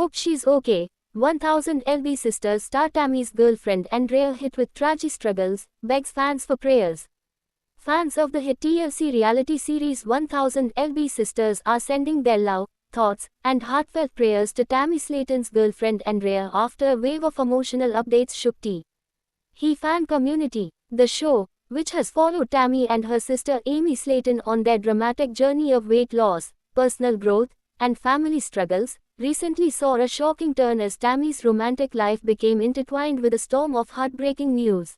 Hope she's okay. 1000 LB Sisters star Tammy's girlfriend Andrea hit with tragic struggles, begs fans for prayers. Fans of the hit TLC reality series 1000 LB Sisters are sending their love, thoughts, and heartfelt prayers to Tammy Slaton's girlfriend Andrea after a wave of emotional updates shook He fan community. The show, which has followed Tammy and her sister Amy Slaton on their dramatic journey of weight loss, personal growth, and family struggles, recently saw a shocking turn as Tammy's romantic life became intertwined with a storm of heartbreaking news.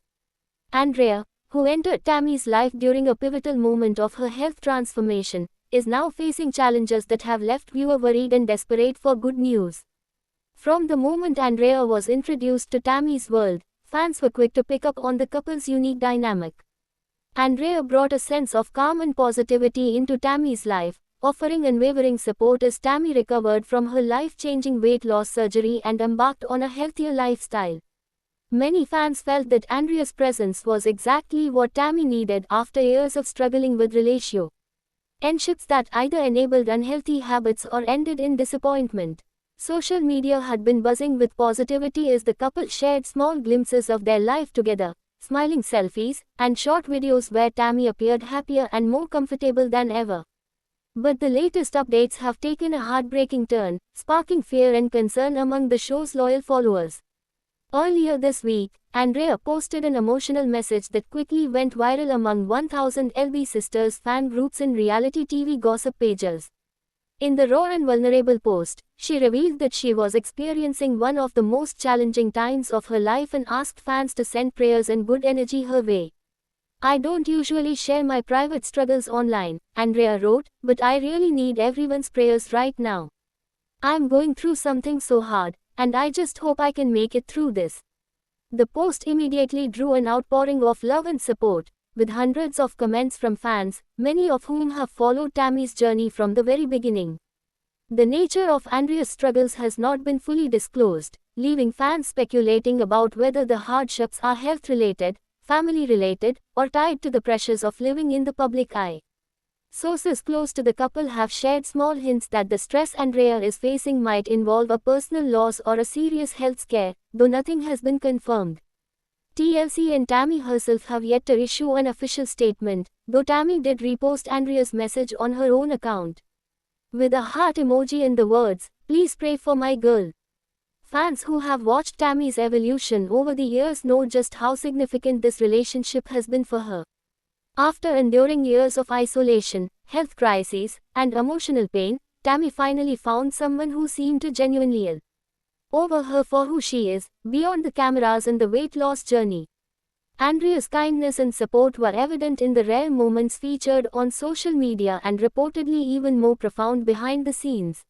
Andrea, who entered Tammy's life during a pivotal moment of her health transformation, is now facing challenges that have left viewers worried and desperate for good news. From the moment Andrea was introduced to Tammy's world, fans were quick to pick up on the couple's unique dynamic. Andrea brought a sense of calm and positivity into Tammy's life, offering unwavering support as Tammy recovered from her life-changing weight loss surgery and embarked on a healthier lifestyle. Many fans felt that Andrea's presence was exactly what Tammy needed after years of struggling with relationships that either enabled unhealthy habits or ended in disappointment. Social media had been buzzing with positivity as the couple shared small glimpses of their life together, smiling selfies, and short videos where Tammy appeared happier and more comfortable than ever. But the latest updates have taken a heartbreaking turn, sparking fear and concern among the show's loyal followers. Earlier this week, Andrea posted an emotional message that quickly went viral among 1000 LB Sisters fan groups and reality TV gossip pages. In the raw and vulnerable post, she revealed that she was experiencing one of the most challenging times of her life and asked fans to send prayers and good energy her way. "I don't usually share my private struggles online," Andrea wrote, "but I really need everyone's prayers right now. I'm going through something so hard, and I just hope I can make it through this." The post immediately drew an outpouring of love and support, with hundreds of comments from fans, many of whom have followed Tammy's journey from the very beginning. The nature of Andrea's struggles has not been fully disclosed, leaving fans speculating about whether the hardships are health-related, family-related, or tied to the pressures of living in the public eye. Sources close to the couple have shared small hints that the stress Andrea is facing might involve a personal loss or a serious health scare, though nothing has been confirmed. TLC and Tammy herself have yet to issue an official statement, though Tammy did repost Andrea's message on her own account, with a heart emoji and the words, "Please pray for my girl." Fans who have watched Tammy's evolution over the years know just how significant this relationship has been for her. After enduring years of isolation, health crises, and emotional pain, Tammy finally found someone who seemed to genuinely over her for who she is, beyond the cameras and the weight loss journey. Andrea's kindness and support were evident in the rare moments featured on social media and reportedly even more profound behind the scenes.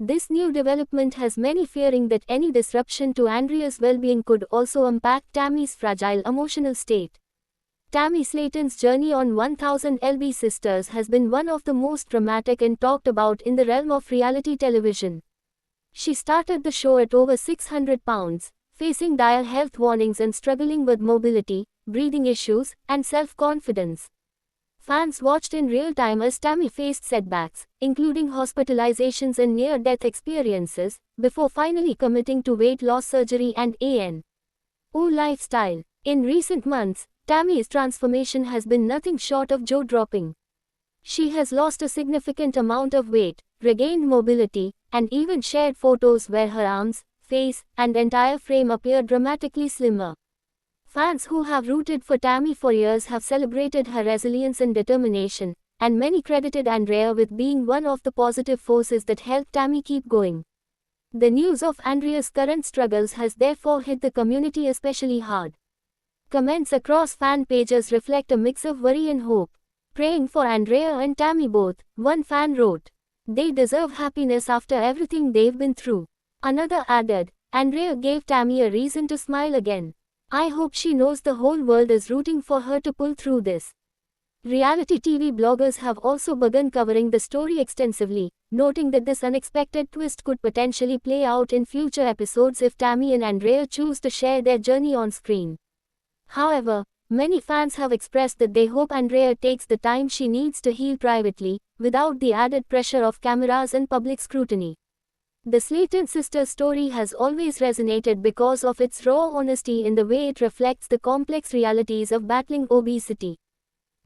This new development has many fearing that any disruption to Andrea's well-being could also impact Tammy's fragile emotional state. Tammy Slaton's journey on 1000 LB Sisters has been one of the most dramatic and talked about in the realm of reality television. She started the show at over 600 pounds, facing dire health warnings and struggling with mobility, breathing issues, and self-confidence. Fans watched in real time as Tammy faced setbacks, including hospitalizations and near-death experiences, before finally committing to weight loss surgery and a lifestyle. In recent months, Tammy's transformation has been nothing short of jaw-dropping. She has lost a significant amount of weight, regained mobility, and even shared photos where her arms, face, and entire frame appear dramatically slimmer. Fans who have rooted for Tammy for years have celebrated her resilience and determination, and many credited Andrea with being one of the positive forces that helped Tammy keep going. The news of Andrea's current struggles has therefore hit the community especially hard. Comments across fan pages reflect a mix of worry and hope. "Praying for Andrea and Tammy both," one fan wrote. "They deserve happiness after everything they've been through." Another added, "Andrea gave Tammy a reason to smile again. I hope she knows the whole world is rooting for her to pull through this." Reality TV bloggers have also begun covering the story extensively, noting that this unexpected twist could potentially play out in future episodes if Tammy and Andrea choose to share their journey on screen. However, many fans have expressed that they hope Andrea takes the time she needs to heal privately, without the added pressure of cameras and public scrutiny. The Slayton sisters' story has always resonated because of its raw honesty in the way it reflects the complex realities of battling obesity,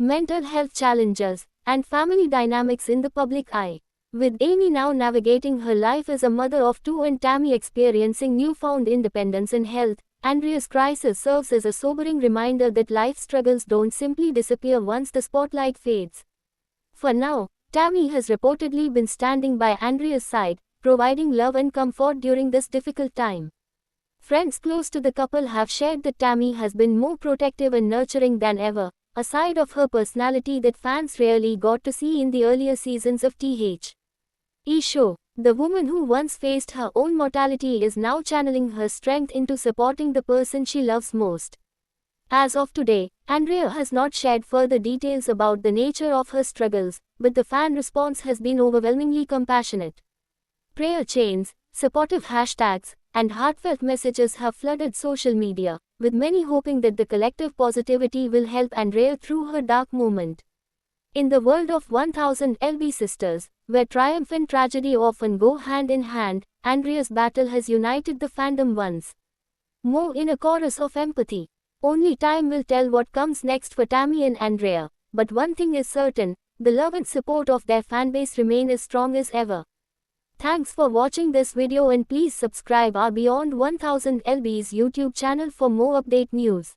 mental health challenges, and family dynamics in the public eye. With Amy now navigating her life as a mother of two and Tammy experiencing newfound independence in health, Andrea's crisis serves as a sobering reminder that life struggles don't simply disappear once the spotlight fades. For now, Tammy has reportedly been standing by Andrea's side, providing love and comfort during this difficult time. Friends close to the couple have shared that Tammy has been more protective and nurturing than ever, a side of her personality that fans rarely got to see in the earlier seasons of THE show. The woman who once faced her own mortality is now channeling her strength into supporting the person she loves most. As of today, Andrea has not shared further details about the nature of her struggles, but the fan response has been overwhelmingly compassionate. Prayer chains, supportive hashtags, and heartfelt messages have flooded social media, with many hoping that the collective positivity will help Andrea through her dark moment. In the world of 1000 LB Sisters, where triumph and tragedy often go hand in hand, Andrea's battle has united the fandom once more in a chorus of empathy. Only time will tell what comes next for Tammy and Andrea, but one thing is certain, the love and support of their fanbase remain as strong as ever. Thanks for watching this video and please subscribe our Beyond 1000 LB's YouTube channel for more update news.